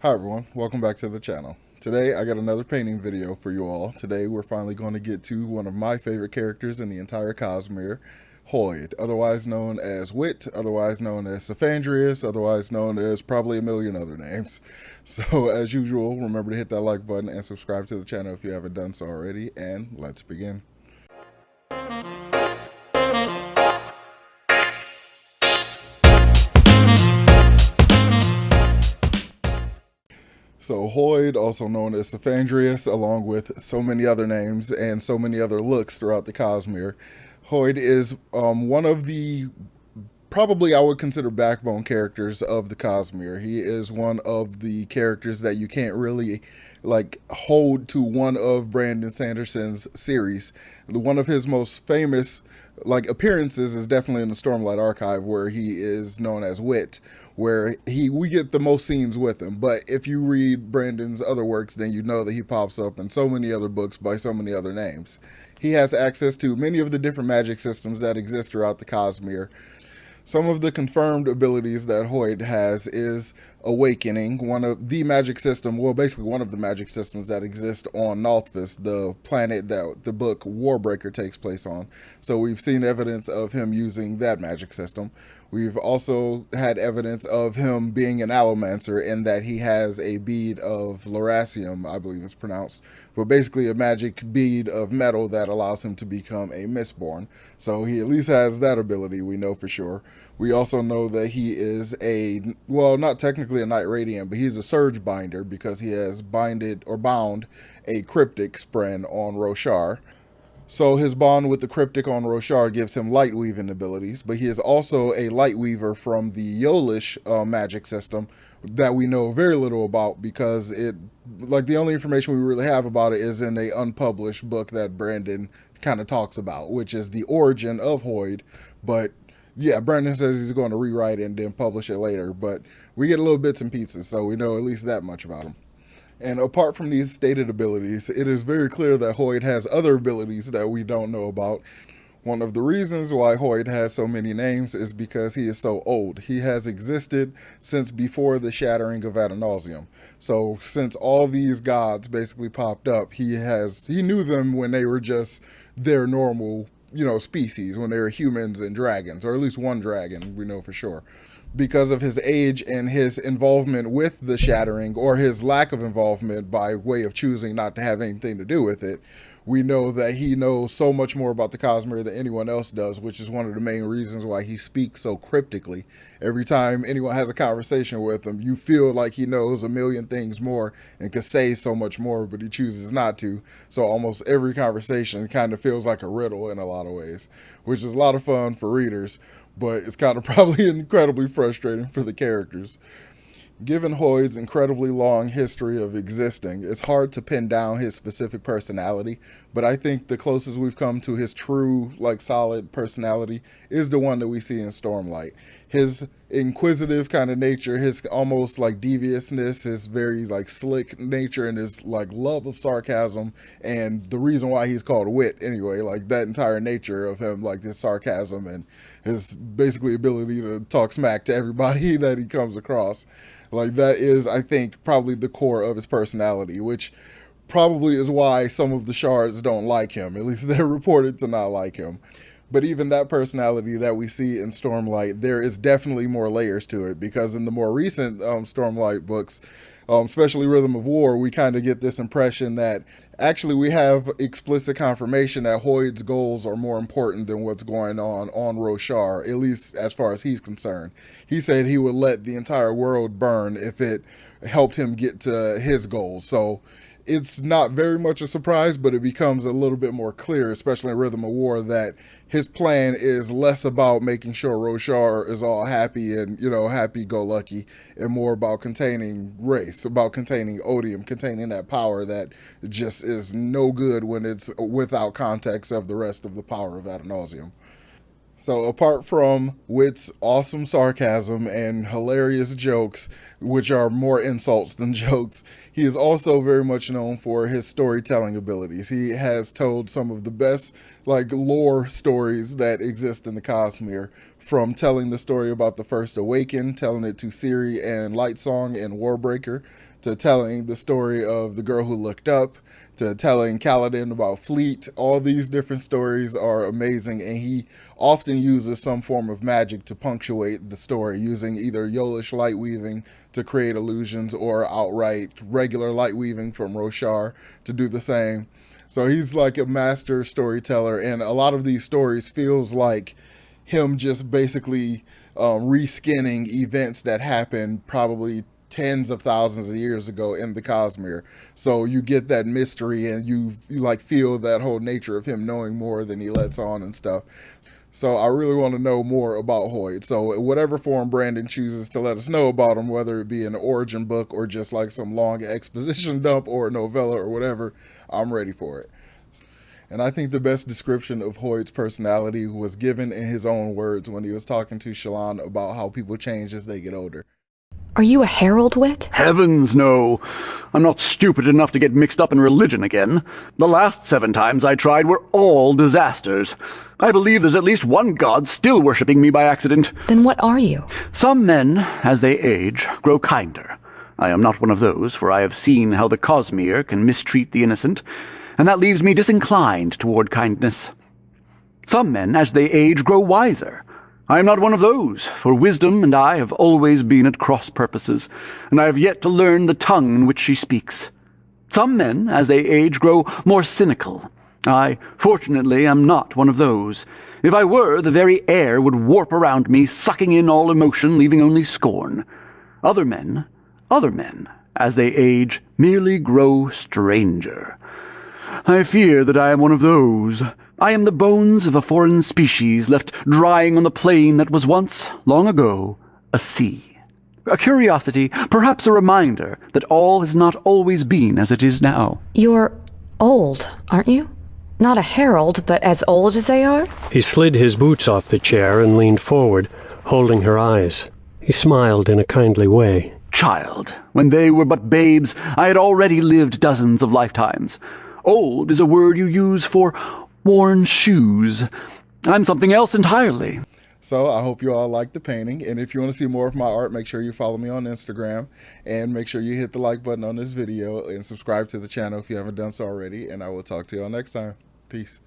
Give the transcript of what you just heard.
Hi everyone, welcome back to the channel. Today I got another painting video for you all. Today we're finally going to get to one of my favorite characters in the entire Cosmere, Hoid, otherwise known as Wit, otherwise known as Saphandrius, otherwise known as probably a million other names. So as usual, remember to hit that like button and subscribe to the channel if you haven't done so already, and let's begin. So Hoid, also known as Saphandrius, along with so many other names and so many other looks throughout the Cosmere, Hoid is one of the probably I would consider backbone characters of the Cosmere. He is one of the characters that you can't really hold to one of Brandon Sanderson's series. One of his most famous appearances is definitely in the Stormlight Archive, where he is known as Wit, where we get the most scenes with him. But if you read Brandon's other works, then you know that he pops up in so many other books by so many other names. He has access to many of the different magic systems that exist throughout the Cosmere. Some of the confirmed abilities that Hoid has is Awakening, one of the magic system, well, basically one of the magic systems that exist on Nalthvis, the planet that the book Warbreaker takes place on. So we've seen evidence of him using that magic system. We've also had evidence of him being an allomancer in that he has a bead of Lerasium, I believe it's pronounced, but basically a magic bead of metal that allows him to become a Mistborn. So he at least has that ability, we know for sure. We also know that he is not technically a Knight Radiant, but he's a Surge Binder because he has bound a Cryptic Spren on Roshar. So his bond with the Cryptic on Roshar gives him light weaving abilities, but he is also a light weaver from the Yolish magic system that we know very little about because the only information we really have about it is in a unpublished book that Brandon kind of talks about, which is the origin of Hoid. But yeah, Brandon says he's going to rewrite it and then publish it later, but we get a little bits and pieces, so we know at least that much about him. And apart from these stated abilities, it is very clear that Hoid has other abilities that we don't know about. One of the reasons why Hoid has so many names is because he is so old. He has existed since before the shattering of Adenausium. So since all these gods basically popped up, he knew them when they were just their normal, species, when they were humans and dragons, or at least one dragon, we know for sure. Because of his age and his involvement with the shattering, or his lack of involvement by way of choosing not to have anything to do with it, we know that he knows so much more about the Cosmere than anyone else does, which is one of the main reasons why he speaks so cryptically. Every time anyone has a conversation with him, you feel like he knows a million things more and could say so much more, but he chooses not to. So almost every conversation kind of feels like a riddle in a lot of ways, which is a lot of fun for readers, but it's kind of probably incredibly frustrating for the characters. Given Hoid's incredibly long history of existing, it's hard to pin down his specific personality, but I think the closest we've come to his true, solid personality is the one that we see in Stormlight. His inquisitive kind of nature, his almost deviousness, his very slick nature, and his love of sarcasm, and the reason why he's called Wit anyway, that entire nature of him, his sarcasm and his basically ability to talk smack to everybody that he comes across. That is, I think, probably the core of his personality, which probably is why some of the shards don't like him. At least they're reported to not like him. But even that personality that we see in Stormlight, there is definitely more layers to it, because in the more recent Stormlight books, especially Rhythm of War, we kind of get this impression that actually we have explicit confirmation that Hoid's goals are more important than what's going on Roshar, at least as far as he's concerned. He said he would let the entire world burn if it helped him get to his goals. So it's not very much a surprise, but it becomes a little bit more clear, especially in Rhythm of War, that his plan is less about making sure Roshar is all happy and, happy-go-lucky, and more about containing race, about containing odium, containing that power that just is no good when it's without context of the rest of the power of Adenausium. So apart from Wit's awesome sarcasm and hilarious jokes, which are more insults than jokes, he is also very much known for his storytelling abilities. He has told some of the best lore stories that exist in the Cosmere. from telling the story about the First Awaken, telling it to Ciri and Lightsong and Warbreaker, to telling the story of the girl who looked up, to telling Kaladin about Fleet. All these different stories are amazing, and he often uses some form of magic to punctuate the story, using either Yolish light weaving to create illusions or outright regular light weaving from Roshar to do the same. So he's like a master storyteller, and a lot of these stories feels like him just basically reskinning events that happened probably tens of thousands of years ago in the Cosmere. So you get that mystery, and you like feel that whole nature of him knowing more than he lets on and stuff. So I really want to know more about Hoid. So whatever form Brandon chooses to let us know about him, whether it be an origin book or just like some long exposition dump or a novella or whatever, I'm ready for it. And I think the best description of Hoid's personality was given in his own words when he was talking to Shallan about how people change as they get older. Are you a herald wit? Heavens, no. I'm not stupid enough to get mixed up in religion again. The last 7 times I tried were all disasters. I believe there's at least one god still worshipping me by accident. Then what are you? Some men, as they age, grow kinder. I am not one of those, for I have seen how the Cosmere can mistreat the innocent, and that leaves me disinclined toward kindness. Some men, as they age, grow wiser. I am not one of those, for wisdom and I have always been at cross purposes, and I have yet to learn the tongue in which she speaks. Some men, as they age, grow more cynical. I, fortunately, am not one of those. If I were, the very air would warp around me, sucking in all emotion, leaving only scorn. Other men, as they age, merely grow stranger. I fear that I am one of those. I am the bones of a foreign species left drying on the plain that was once, long ago, a sea. A curiosity, perhaps a reminder that all has not always been as it is now. You're old, aren't you? Not a herald, but as old as they are? He slid his boots off the chair and leaned forward, holding her eyes. He smiled in a kindly way. Child, when they were but babes, I had already lived dozens of lifetimes. Old is a word you use for worn shoes. I'm something else entirely. So I hope you all like the painting, and if you want to see more of my art, make sure you follow me on Instagram, and make sure you hit the like button on this video and subscribe to the channel if you haven't done so already, and I will talk to you all next time. Peace.